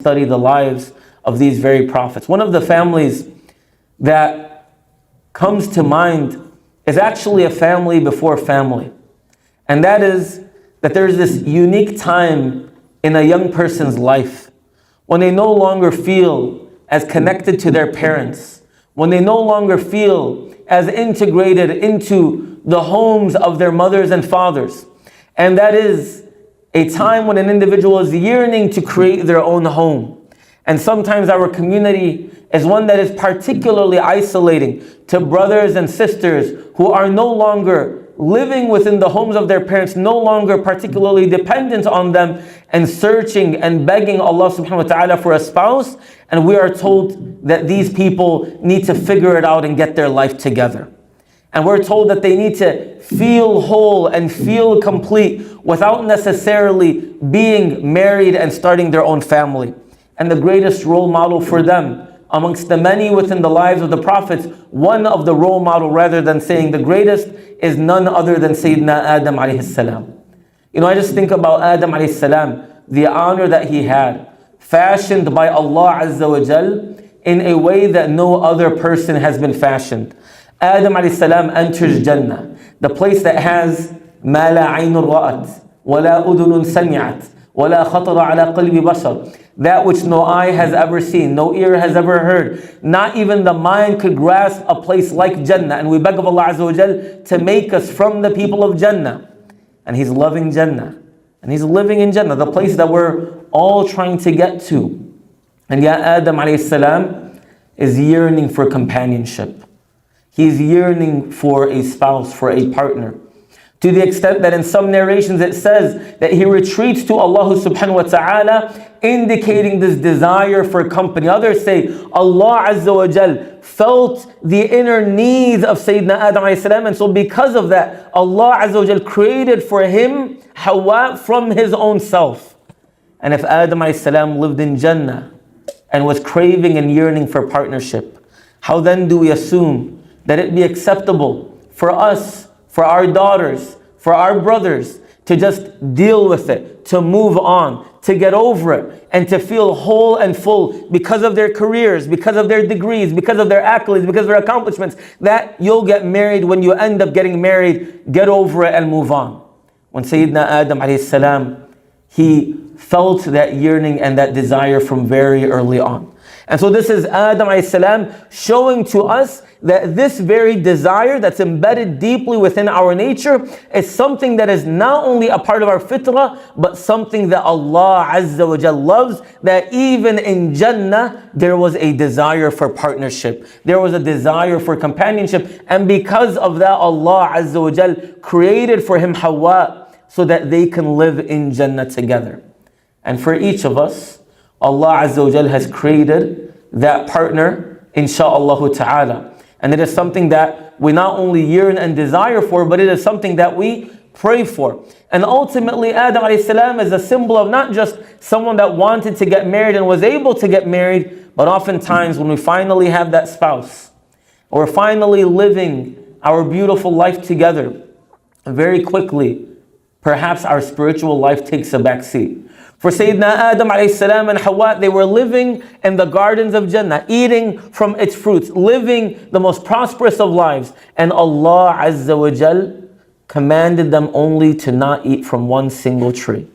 study the lives of these very prophets. One of the families that comes to mind is actually a family before family. And that is that there's this unique time in a young person's life when they no longer feel as connected to their parents, when they no longer feel as integrated into the homes of their mothers and fathers. And that is a time when an individual is yearning to create their own home. And sometimes our community is one that is particularly isolating to brothers and sisters who are no longer living within the homes of their parents, no longer particularly dependent on them, and searching and begging Allah subhanahu wa ta'ala for a spouse. And we are told that these people need to figure it out and get their life together. And we're told that they need to feel whole and feel complete without necessarily being married and starting their own family. And the greatest role model for them, amongst the many within the lives of the prophets, one of the role model, rather than saying the greatest, is none other than Sayyidina Adam alayhi salam. You know, I just think about Adam alayhi salam, the honor that he had, fashioned by Allah Azza wa Jal in a way that no other person has been fashioned. Adam alayhi salam enters Jannah, the place that has ما لا عين رأت ولا أذن سمعت ولا خطر على قلب بشر, that which no eye has ever seen, no ear has ever heard, not even the mind could grasp a place like Jannah. And we beg of Allah Azza wa Jal to make us from the people of Jannah. And He's loving Jannah, and He's living in Jannah, the place that we're all trying to get to. And yet Adam alayhi salam is yearning for companionship. He's yearning for a spouse, for a partner. To the extent that in some narrations it says that he retreats to Allah subhanahu wa ta'ala, indicating this desire for company. Others say Allah Azza wa Jal felt the inner needs of Sayyidina Adam alayhi salam, and so because of that, Allah Azza wa Jal created for him Hawa from his own self. And if Adam alayhi salam lived in Jannah and was craving and yearning for partnership, how then do we assume that it be acceptable for us, for our daughters, for our brothers, to just deal with it, to move on, to get over it, and to feel whole and full because of their careers, because of their degrees, because of their accolades, because of their accomplishments, that you'll get married. When you end up getting married, get over it and move on. When Sayyidina Adam alayhi salam, he felt that yearning and that desire from very early on. And so this is Adam alayhi salam showing to us that this very desire that's embedded deeply within our nature is something that is not only a part of our fitrah, but something that Allah Azza wa Jal loves, that even in Jannah there was a desire for partnership, there was a desire for companionship, and because of that Allah Azza wa Jal created for him Hawa so that they can live in Jannah together. And for each of us, Allah Azza wa Jal has created that partner, insha'Allah ta'ala. And it is something that we not only yearn and desire for, but it is something that we pray for. And ultimately, Adam alayhi salam is a symbol of not just someone that wanted to get married and was able to get married, but oftentimes when we finally have that spouse, or finally living our beautiful life together, very quickly, perhaps our spiritual life takes a back seat. For Sayyidina Adam alayhi salam and Hawa, they were living in the gardens of Jannah, eating from its fruits, living the most prosperous of lives. And Allah Azza wa Jal commanded them only to not eat from one single tree.